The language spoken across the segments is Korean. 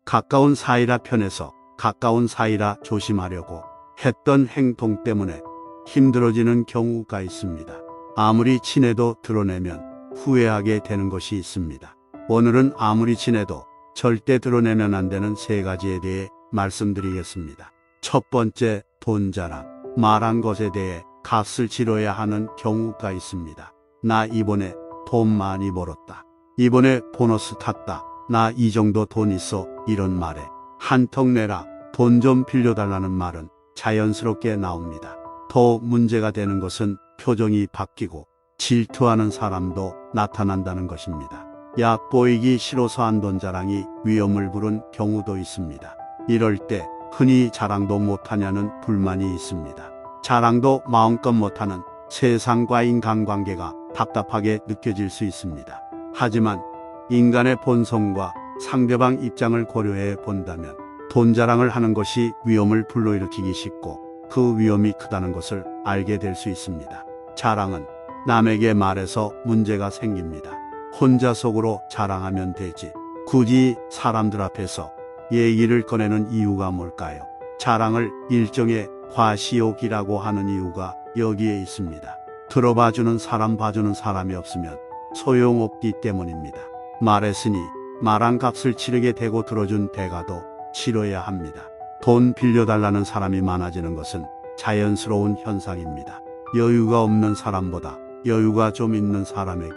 가까운 사이라 편해서 가까운 사이라 조심하려고 했던 행동 때문에 힘들어지는 경우가 있습니다. 아무리 친해도 드러내면 후회하게 되는 것이 있습니다. 오늘은 아무리 친해도 절대 드러내면 안 되는 3가지에 대해 말씀드리겠습니다. 첫 번째, 돈 자랑. 말한 것에 대해 값을 치러야 하는 경우가 있습니다. 나 이번에 돈 많이 벌었다. 이번에 보너스 탔다. 나 이 정도 돈 있어. 이런 말에 한턱 내라, 돈 좀 빌려달라는 말은 자연스럽게 나옵니다. 더 문제가 되는 것은 표정이 바뀌고 질투하는 사람도 나타난다는 것입니다. 얕보이기 싫어서 한 돈 자랑이 위험을 부른 경우도 있습니다. 이럴 때 흔히 자랑도 못하냐는 불만이 있습니다. 자랑도 마음껏 못하는 세상과 인간관계가 답답하게 느껴질 수 있습니다. 하지만 인간의 본성과 상대방 입장을 고려해 본다면 돈 자랑을 하는 것이 위험을 불러일으키기 쉽고 그 위험이 크다는 것을 알게 될 수 있습니다. 자랑은 남에게 말해서 문제가 생깁니다. 혼자 속으로 자랑하면 되지. 굳이 사람들 앞에서 얘기를 꺼내는 이유가 뭘까요? 자랑을 일종의 과시욕이라고 하는 이유가 여기에 있습니다. 들어봐주는 사람, 봐주는 사람이 없으면 소용없기 때문입니다. 말했으니 말한 값을 치르게 되고 들어준 대가도 치러야 합니다. 돈 빌려달라는 사람이 많아지는 것은 자연스러운 현상입니다. 여유가 없는 사람보다 여유가 좀 있는 사람에게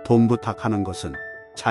돈 부탁하는 것은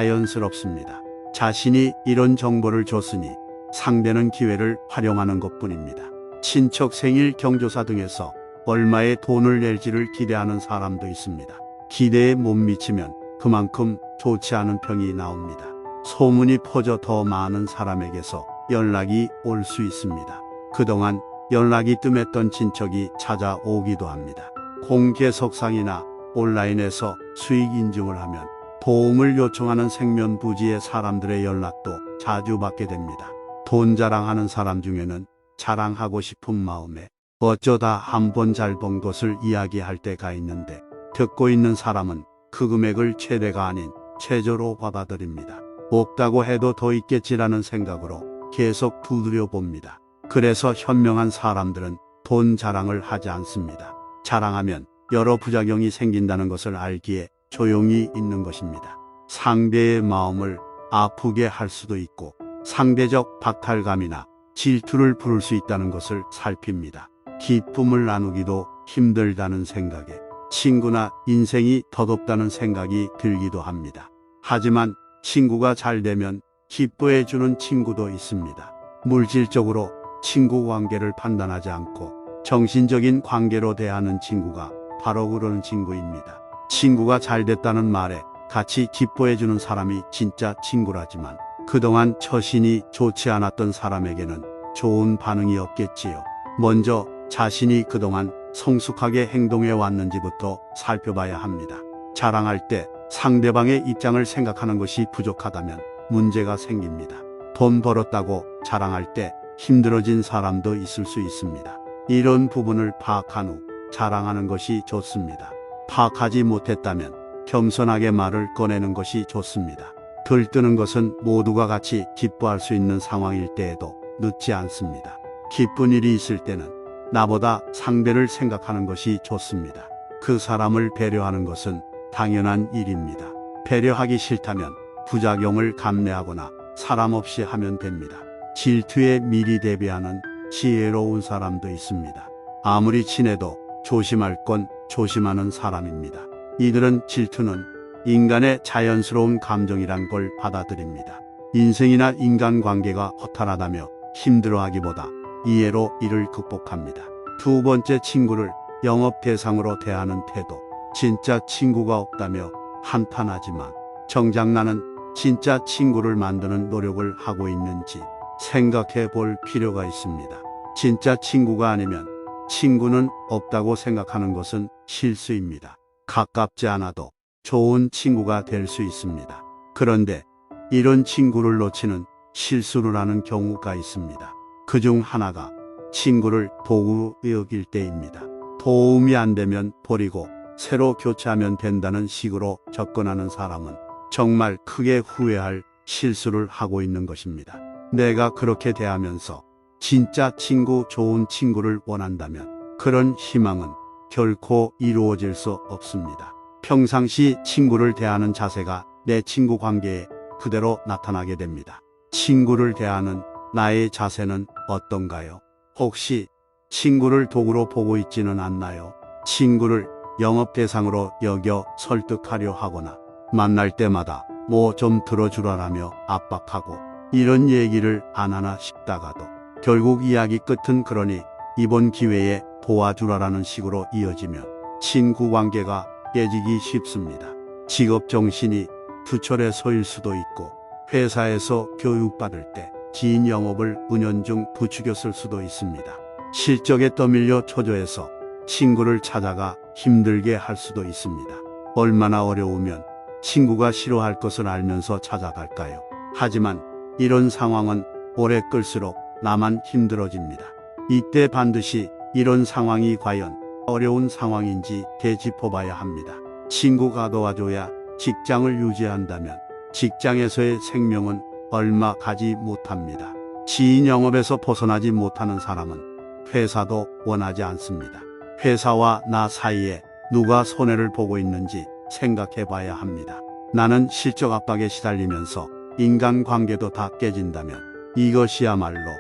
자연스럽습니다. 자신이 이런 정보를 줬으니 상대는 기회를 활용하는 것뿐입니다. 친척 생일, 경조사 등에서 얼마의 돈을 낼지를 기대하는 사람도 있습니다. 기대에 못 미치면 그만큼 좋지 않은 평이 나옵니다. 소문이 퍼져 더 많은 사람에게서 연락이 올 수 있습니다. 그동안 연락이 뜸했던 친척이 찾아오기도 합니다. 공개석상이나 온라인에서 수익 인증을 하면 도움을 요청하는 생면부지의 사람들의 연락도 자주 받게 됩니다. 돈 자랑하는 사람 중에는 자랑하고 싶은 마음에 어쩌다 한 번 잘 번 것을 이야기할 때가 있는데 듣고 있는 사람은 그 금액을 최대가 아닌 최저로 받아들입니다. 없다고 해도 더 있겠지라는 생각으로 계속 두드려 봅니다. 그래서 현명한 사람들은 돈 자랑을 하지 않습니다. 자랑하면 여러 부작용이 생긴다는 것을 알기에 조용히 있는 것입니다. 상대의 마음을 아프게 할 수도 있고 상대적 박탈감이나 질투를 부를 수 있다는 것을 살핍니다. 기쁨을 나누기도 힘들다는 생각에 친구나 인생이 덧없다는 생각이 들기도 합니다. 하지만 친구가 잘 되면 기뻐해주는 친구도 있습니다. 물질적으로 친구 관계를 판단하지 않고 정신적인 관계로 대하는 친구가 바로 그런 친구입니다. 친구가 잘 됐다는 말에 같이 기뻐해주는 사람이 진짜 친구라지만 그동안 처신이 좋지 않았던 사람에게는 좋은 반응이 없겠지요. 먼저 자신이 그동안 성숙하게 행동해 왔는지부터 살펴봐야 합니다. 자랑할 때 상대방의 입장을 생각하는 것이 부족하다면 문제가 생깁니다. 돈 벌었다고 자랑할 때 힘들어진 사람도 있을 수 있습니다. 이런 부분을 파악한 후 자랑하는 것이 좋습니다. 파악하지 못했다면 겸손하게 말을 꺼내는 것이 좋습니다. 들뜨는 것은 모두가 같이 기뻐할 수 있는 상황일 때에도 늦지 않습니다. 기쁜 일이 있을 때는 나보다 상대를 생각하는 것이 좋습니다. 그 사람을 배려하는 것은 당연한 일입니다. 배려하기 싫다면 부작용을 감내하거나 사람 없이 하면 됩니다. 질투에 미리 대비하는 지혜로운 사람도 있습니다. 아무리 친해도 조심할 건 조심하는 사람입니다. 이들은 질투는 인간의 자연스러운 감정이란 걸 받아들입니다. 인생이나 인간관계가 허탈하다며 힘들어하기보다 이해로 이를 극복합니다. 두 번째, 친구를 영업 대상으로 대하는 태도. 진짜 친구가 없다며 한탄하지만 정작 나는 진짜 친구를 만드는 노력을 하고 있는지 생각해 볼 필요가 있습니다. 진짜 친구가 아니면 친구는 없다고 생각하는 것은 실수입니다. 가깝지 않아도 좋은 친구가 될 수 있습니다. 그런데 이런 친구를 놓치는 실수를 하는 경우가 있습니다. 그중 하나가 친구를 도구 여길 때입니다. 도움이 안 되면 버리고 새로 교체하면 된다는 식으로 접근하는 사람은 정말 크게 후회할 실수를 하고 있는 것입니다. 내가 그렇게 대하면서 진짜 친구, 좋은 친구를 원한다면 그런 희망은 결코 이루어질 수 없습니다. 평상시 친구를 대하는 자세가 내 친구 관계에 그대로 나타나게 됩니다. 친구를 대하는 나의 자세는 어떤가요? 혹시 친구를 도구로 보고 있지는 않나요? 친구를 영업 대상으로 여겨 설득하려 하거나 만날 때마다 뭐 좀 들어주라라며 압박하고 이런 얘기를 안 하나 싶다가도 결국 이야기 끝은 그러니 이번 기회에 도와주라라는 식으로 이어지면 친구 관계가 깨지기 쉽습니다. 직업 정신이 투철에 서일 수도 있고 회사에서 교육받을 때 지인 영업을 은연중 부추겼을 수도 있습니다. 실적에 떠밀려 초조해서 친구를 찾아가 힘들게 할 수도 있습니다. 얼마나 어려우면 친구가 싫어할 것을 알면서 찾아갈까요? 하지만 이런 상황은 오래 끌수록 나만 힘들어집니다. 이때 반드시 이런 상황이 과연 어려운 상황인지 되짚어봐야 합니다. 친구가 도와줘야 직장을 유지한다면 직장에서의 생명은 얼마 가지 못합니다. 지인 영업에서 벗어나지 못하는 사람은 회사도 원하지 않습니다. 회사와 나 사이에 누가 손해를 보고 있는지 생각해 봐야 합니다. 나는 실적 압박에 시달리면서 인간관계도 다 깨진다면 이것이야말로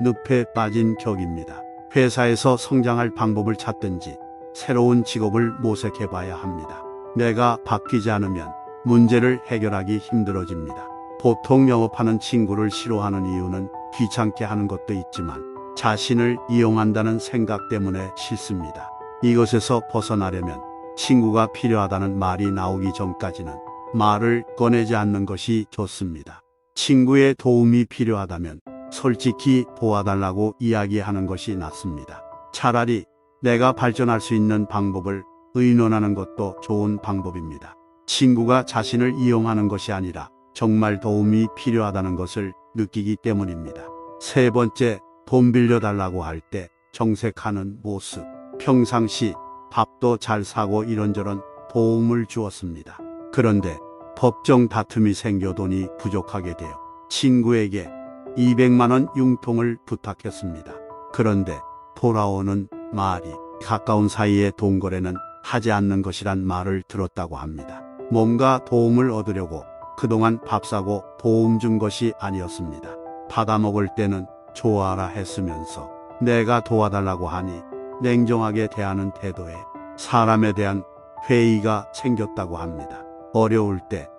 늪에 빠진 격입니다. 회사에서 성장할 방법을 찾든지 새로운 직업을 모색해 봐야 합니다. 내가 바뀌지 않으면 문제를 해결하기 힘들어집니다. 보통 영업하는 친구를 싫어하는 이유는 귀찮게 하는 것도 있지만 자신을 이용한다는 생각 때문에 싫습니다. 이것에서 벗어나려면 친구가 필요하다는 말이 나오기 전까지는 말을 꺼내지 않는 것이 좋습니다. 친구의 도움이 필요하다면 솔직히 도와달라고 이야기하는 것이 낫습니다. 차라리 내가 발전할 수 있는 방법을 의논하는 것도 좋은 방법입니다. 친구가 자신을 이용하는 것이 아니라 정말 도움이 필요하다는 것을 느끼기 때문입니다. 세 번째, 돈 빌려달라고 할 때 정색하는 모습. 평상시 밥도 잘 사고 이런저런 도움을 주었습니다. 그런데 법정 다툼이 생겨 돈이 부족하게 되어 친구에게 200만 원 융통을 부탁했습니다. 그런데 돌아오는 말이 가까운 사이의 돈 거래는 하지 않는 것이란 말을 들었다고 합니다. 뭔가 도움을 얻으려고 그동안 밥 사고 도움 준 것이 아니었습니다. 받아먹을 때는 좋아라 했으면서 내가 도와달라고 하니 냉정하게 대하는 태도에 사람에 대한 회의가 생겼다고 합니다. 어려울 때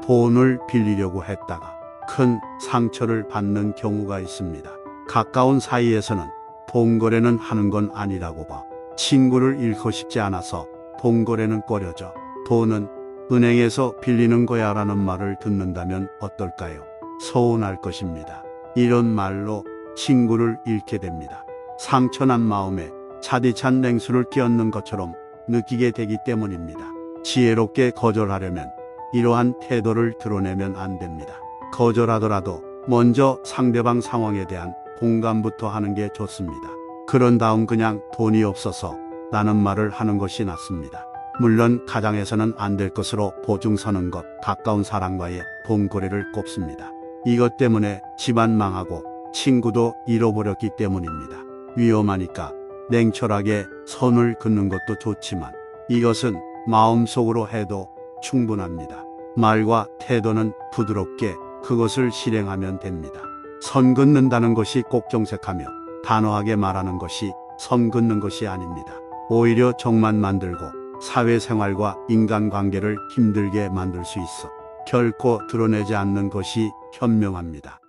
돈을 빌리려고 했다가 큰 상처를 받는 경우가 있습니다. 가까운 사이에서는 돈 거래는 하는 건 아니라고 봐. 친구를 잃고 싶지 않아서 돈 거래는 꺼려져. 돈은 은행에서 빌리는 거야 라는 말을 듣는다면 어떨까요? 서운할 것입니다. 이런 말로 친구를 잃게 됩니다. 상처난 마음에 차디찬 냉수를 끼얹는 것처럼 느끼게 되기 때문입니다. 지혜롭게 거절하려면 이러한 태도를 드러내면 안 됩니다. 거절하더라도 먼저 상대방 상황에 대한 공감부터 하는 게 좋습니다. 그런 다음 그냥 돈이 없어서 라는 말을 하는 것이 낫습니다. 물론 가정에서는 안 될 것으로 보증서는 것, 가까운 사람과의 돈 거래를 꼽습니다. 이것 때문에 집안 망하고 친구도 잃어버렸기 때문입니다. 위험하니까 냉철하게 선을 긋는 것도 좋지만 이것은 마음속으로 해도 충분합니다. 말과 태도는 부드럽게 그것을 실행하면 됩니다. 선 긋는다는 것이 꼭 정색하며 단호하게 말하는 것이 선 긋는 것이 아닙니다. 오히려 정만 만들고 사회생활과 인간관계를 힘들게 만들 수 있어 결코 드러내지 않는 것이 현명합니다.